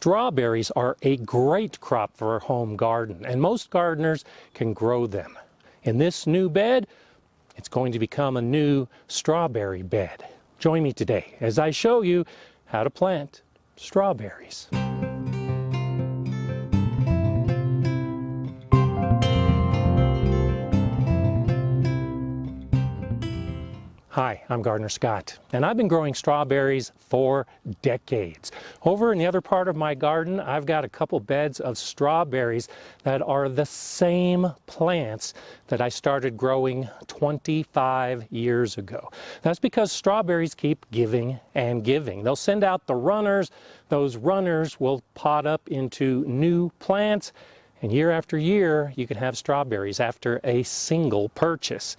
Strawberries are a great crop for a home garden, and most gardeners can grow them. In this new bed, it's going to become a new strawberry bed. Join me today as I show you how to plant strawberries. Hi, I'm Gardener Scott, and I've been growing strawberries for decades. Over in the other part of my garden, I've got a couple beds of strawberries that are the same plants that I started growing 25 years ago. That's because strawberries keep giving and giving. They'll send out the runners. Those runners will pot up into new plants, and year after year, you can have strawberries after a single purchase.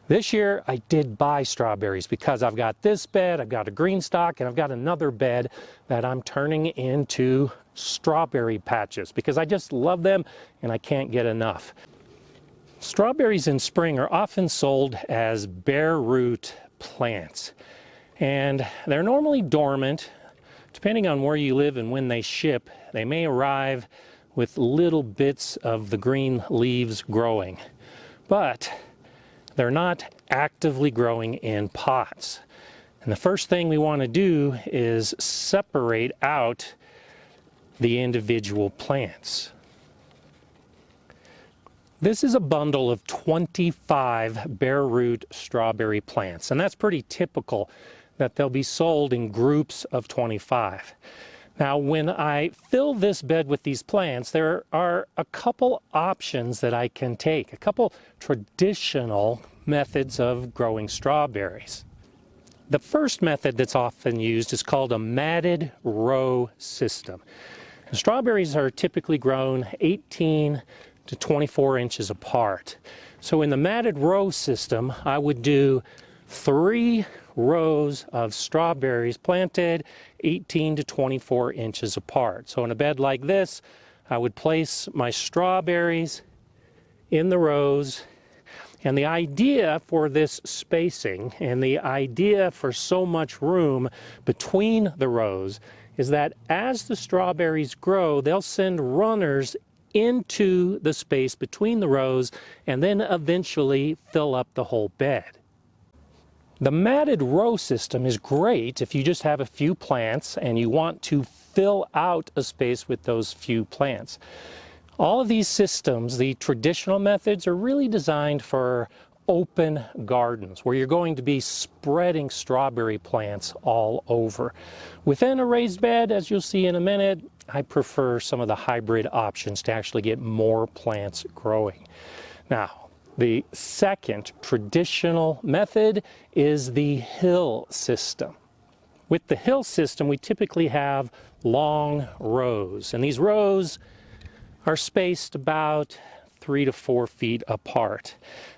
This year, I did buy strawberries because I've got this bed, I've got a green stock, and I've got another bed that I'm turning into strawberry patches because I just love them and I can't get enough. Strawberries in spring are often sold as bare root plants, and they're normally dormant. Depending on where you live and when they ship, they may arrive with little bits of the green leaves growing. But they're not actively growing in pots. And the first thing we want to do is separate out the individual plants. This is a bundle of 25 bare root strawberry plants, and that's pretty typical that they'll be sold in groups of 25. Now, when I fill this bed with these plants, there are a couple options that I can take, a couple traditional methods of growing strawberries. The first method that's often used is called a matted row system. And strawberries are typically grown 18 to 24 inches apart. So in the matted row system, I would do 3 rows of strawberries planted 18 to 24 inches apart. So in a bed like this, I would place my strawberries in the rows. And the idea for this spacing and the idea for so much room between the rows is that as the strawberries grow, they'll send runners into the space between the rows and then eventually fill up the whole bed. The matted row system is great if you just have a few plants and you want to fill out a space with those few plants. All of these systems, the traditional methods, are really designed for open gardens where you're going to be spreading strawberry plants all over. Within a raised bed, as you'll see in a minute, I prefer some of the hybrid options to actually get more plants growing. Now, the second traditional method is the hill system. With the hill system, we typically have long rows, and these rows are spaced about 3 to 4 feet apart.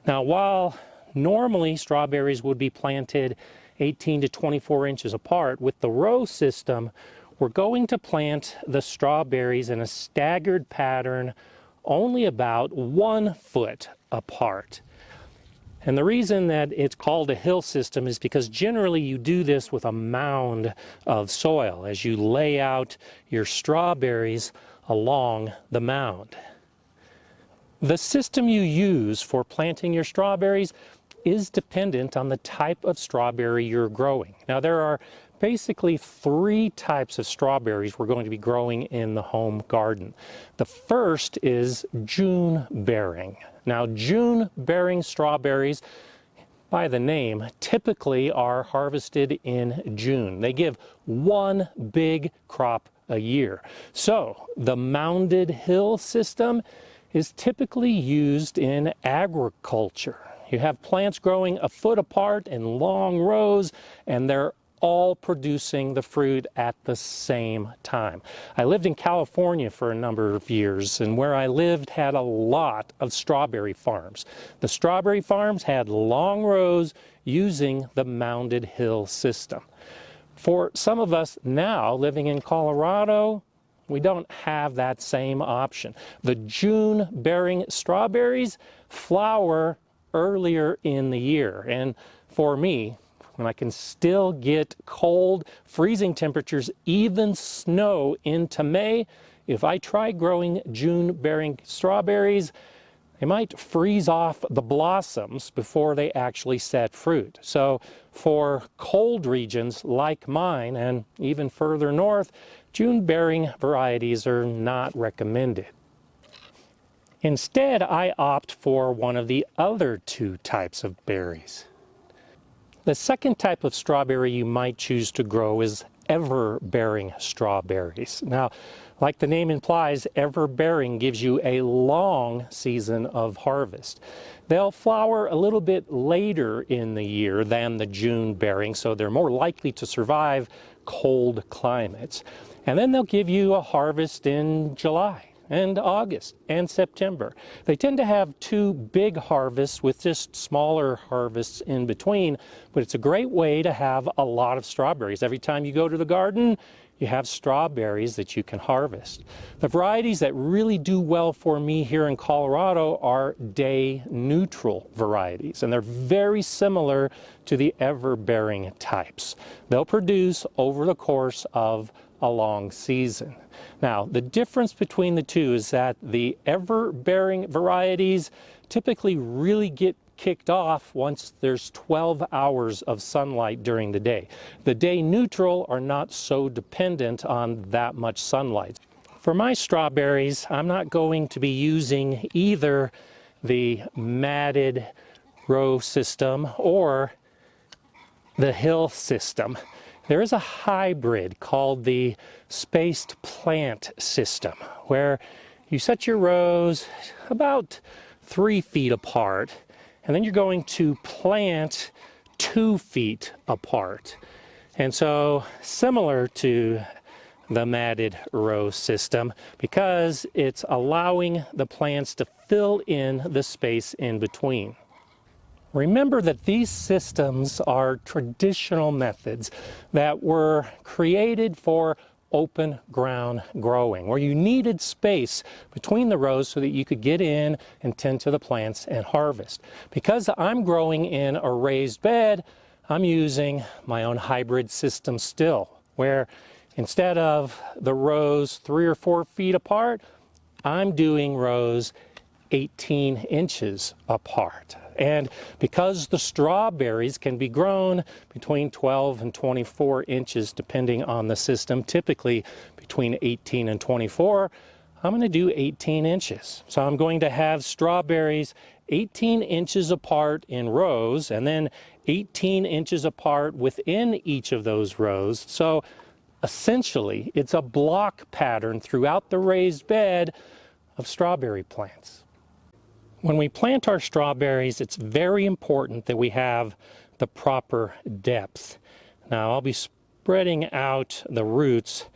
Now, while normally strawberries would be planted 18 to 24 inches apart, with the row system, we're going to plant the strawberries in a staggered pattern only about 1 foot apart. And the reason that it's called a hill system is because generally you do this with a mound of soil as you lay out your strawberries along the mound. The system you use for planting your strawberries is dependent on the type of strawberry you're growing. Now, there are basically 3 types of strawberries we're going to be growing in the home garden. The first is June bearing. Now, June bearing strawberries, by the name, typically are harvested in June. They give 1 big crop a year. So the mounded hill system is typically used in agriculture. You have plants growing a foot apart in long rows, and they're all producing the fruit at the same time. I lived in California for a number of years, and where I lived had a lot of strawberry farms. The strawberry farms had long rows using the mounded hill system. For some of us now living in Colorado, we don't have that same option. The June-bearing strawberries flower earlier in the year, and for me, when I can still get cold, freezing temperatures, even snow into May, if I try growing June-bearing strawberries, they might freeze off the blossoms before they actually set fruit. So for cold regions like mine and even further north, June-bearing varieties are not recommended. Instead, I opt for one of the other two types of berries. The second type of strawberry you might choose to grow is ever-bearing strawberries. Now, like the name implies, ever-bearing gives you a long season of harvest. They'll flower a little bit later in the year than the June-bearing, so they're more likely to survive cold climates. And then they'll give you a harvest in July and August and September. They tend to have two big harvests with just smaller harvests in between, but it's a great way to have a lot of strawberries. Every time you go to the garden, you have strawberries that you can harvest. The varieties that really do well for me here in Colorado are day-neutral varieties, and they're very similar to the ever-bearing types. They'll produce over the course of a long season. Now, the difference between the two is that the ever-bearing varieties typically really get kicked off once there's 12 hours of sunlight during the day. The day neutral are not so dependent on that much sunlight. For my strawberries, I'm not going to be using either the matted row system or the hill system. There is a hybrid called the spaced plant system, where you set your rows about 3 feet apart, and then you're going to plant 2 feet apart. And so, similar to the matted row system, because it's allowing the plants to fill in the space in between. Remember that these systems are traditional methods that were created for open ground growing, where you needed space between the rows so that you could get in and tend to the plants and harvest. Because I'm growing in a raised bed, I'm using my own hybrid system still, where instead of the rows 3 or 4 feet apart, I'm doing rows 18 inches apart. And because the strawberries can be grown between 12 and 24 inches depending on the system, typically between 18 and 24, I'm going to do 18 inches. So I'm going to have strawberries 18 inches apart in rows and then 18 inches apart within each of those rows. So essentially, it's a block pattern throughout the raised bed of strawberry plants. When we plant our strawberries, it's very important that we have the proper depth. Now, I'll be spreading out the roots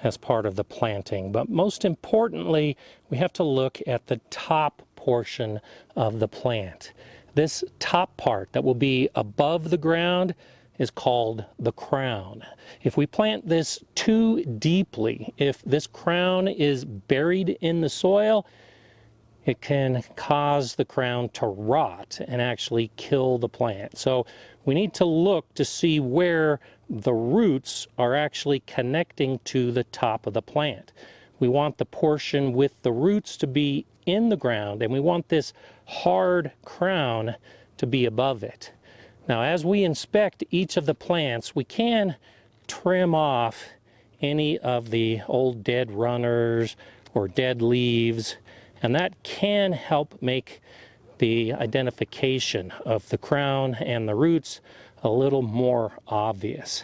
as part of the planting, but most importantly, we have to look at the top portion of the plant. This top part that will be above the ground is called the crown. If we plant this too deeply, if this crown is buried in the soil, it can cause the crown to rot and actually kill the plant. So we need to look to see where the roots are actually connecting to the top of the plant. We want the portion with the roots to be in the ground, and we want this hard crown to be above it. Now, as we inspect each of the plants, we can trim off any of the old dead runners or dead leaves, and that can help make the identification of the crown and the roots a little more obvious.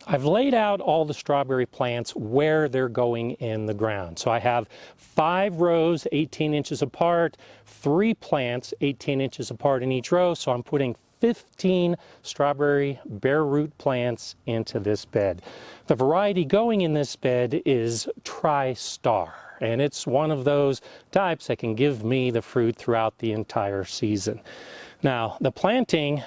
I've laid out all the strawberry plants where they're going in the ground. So I have 5 rows 18 inches apart, 3 plants 18 inches apart in each row, so I'm putting 15 strawberry bare root plants into this bed. The variety going in this bed is Tri-Star, and it's one of those types that can give me the fruit throughout the entire season. Now, the planting,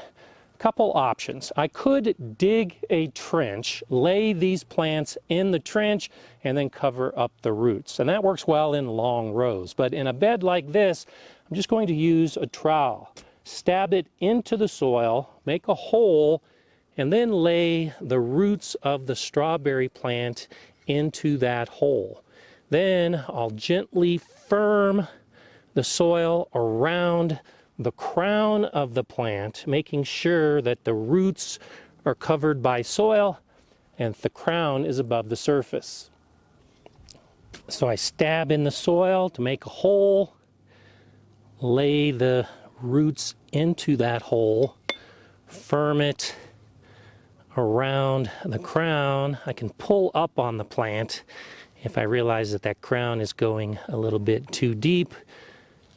couple options. I could dig a trench, lay these plants in the trench, and then cover up the roots. And that works well in long rows. But in a bed like this, I'm just going to use a trowel. stab it into the soil, make a hole, and then lay the roots of the strawberry plant into that hole. Then I'll gently firm the soil around the crown of the plant, making sure that the roots are covered by soil and the crown is above the surface. So I stab in the soil to make a hole, lay the roots into that hole, firm it around the crown. I can pull up on the plant if I realize that that crown is going a little bit too deep,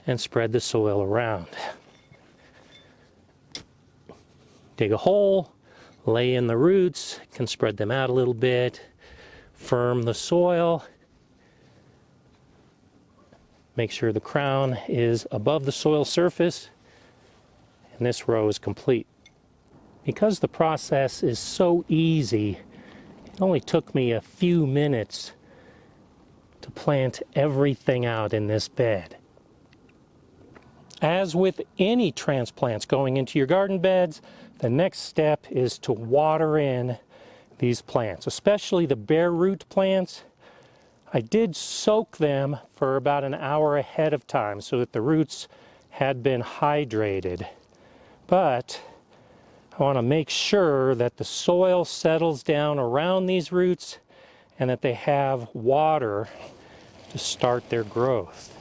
and spread the soil around. Dig a hole, lay in the roots, can spread them out a little bit, firm the soil, make sure the crown is above the soil surface, and this row is complete. Because the process is so easy, it only took me a few minutes to plant everything out in this bed. As with any transplants going into your garden beds, the next step is to water in these plants, especially the bare root plants. I did soak them for about an hour ahead of time so that the roots had been hydrated. But I want to make sure that the soil settles down around these roots and that they have water to start their growth.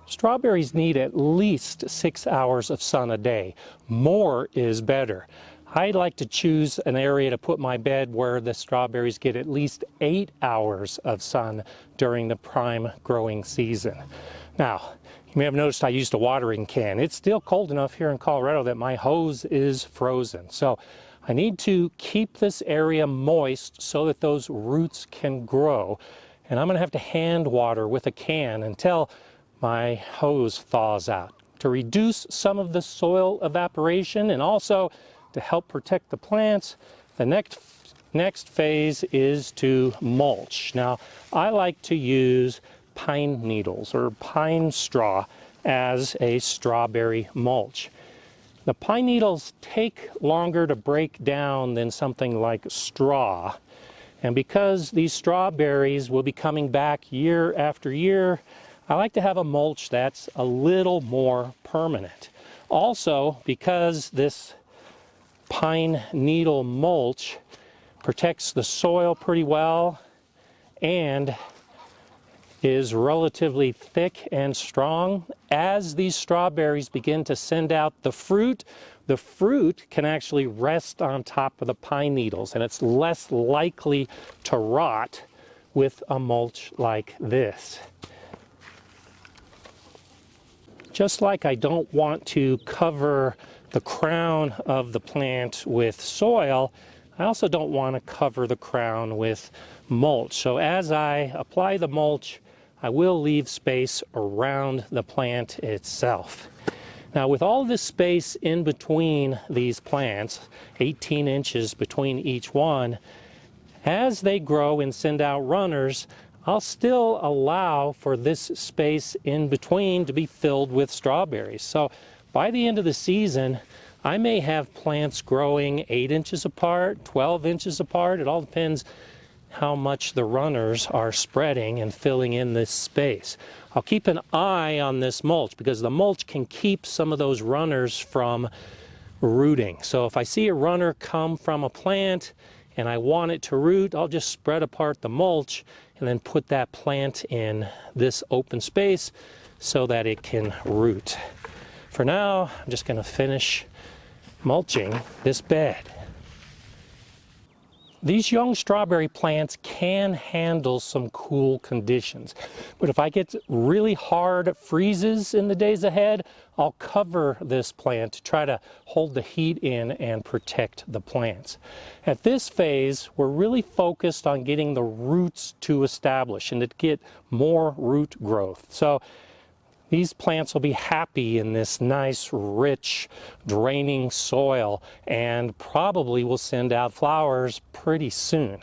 Strawberries need at least 6 hours of sun a day. More is better. I like to choose an area to put my bed where the strawberries get at least 8 hours of sun during the prime growing season. Now, you may have noticed I used a watering can. It's still cold enough here in Colorado that my hose is frozen. So I need to keep this area moist so that those roots can grow. And I'm going to have to hand water with a can until my hose thaws out to reduce some of the soil evaporation and also to help protect the plants. The next phase is to mulch. Now, I like to use pine needles or pine straw as a strawberry mulch. The pine needles take longer to break down than something like straw. And because these strawberries will be coming back year after year, I like to have a mulch that's a little more permanent. Also, because this pine needle mulch protects the soil pretty well and is relatively thick and strong, as these strawberries begin to send out the fruit can actually rest on top of the pine needles, and it's less likely to rot with a mulch like this. Just like I don't want to cover the crown of the plant with soil, I also don't want to cover the crown with mulch. So as I apply the mulch, I will leave space around the plant itself. Now, with all this space in between these plants, 18 inches between each one, as they grow and send out runners, I'll still allow for this space in between to be filled with strawberries. So by the end of the season, I may have plants growing 8 inches apart, 12 inches apart. It all depends how much the runners are spreading and filling in this space. I'll keep an eye on this mulch because the mulch can keep some of those runners from rooting. So if I see a runner come from a plant and I want it to root, I'll just spread apart the mulch and then put that plant in this open space so that it can root. For now, I'm just going to finish mulching this bed. These young strawberry plants can handle some cool conditions, but if I get really hard freezes in the days ahead, I'll cover this plant to try to hold the heat in and protect the plants. At this phase, we're really focused on getting the roots to establish and to get more root growth. So these plants will be happy in this nice, rich, draining soil and probably will send out flowers pretty soon.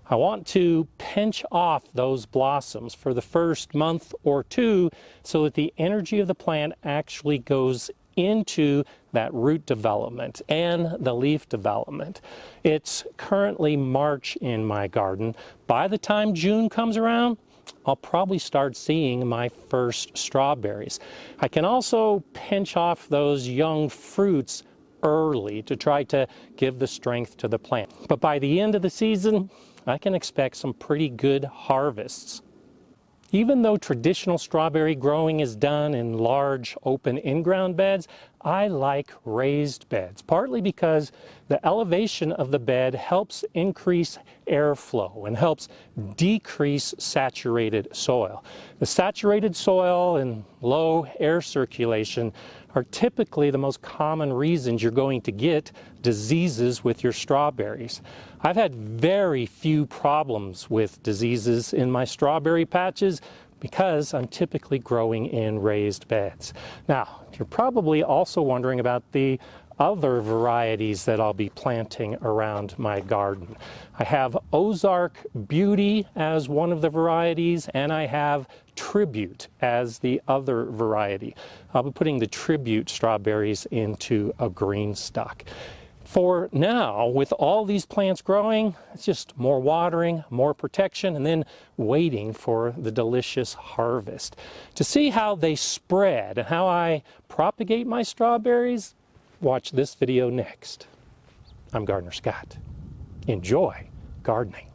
I want to pinch off those blossoms for the first month or two so that the energy of the plant actually goes into that root development and the leaf development. It's currently March in my garden. By the time June comes around, I'll probably start seeing my first strawberries. I can also pinch off those young fruits early to try to give the strength to the plant. But by the end of the season, I can expect some pretty good harvests. Even though traditional strawberry growing is done in large open in-ground beds, I like raised beds, partly because the elevation of the bed helps increase airflow and helps decrease saturated soil. The saturated soil and low air circulation are typically the most common reasons you're going to get diseases with your strawberries. I've had very few problems with diseases in my strawberry patches because I'm typically growing in raised beds. Now, you're probably also wondering about the other varieties that I'll be planting around my garden. I have Ozark Beauty as one of the varieties, and I have Tribute as the other variety. I'll be putting the Tribute strawberries into a green stock. For now, with all these plants growing, it's just more watering, more protection, and then waiting for the delicious harvest. To see how they spread and how I propagate my strawberries, watch this video next. I'm Gardener Scott. Enjoy gardening.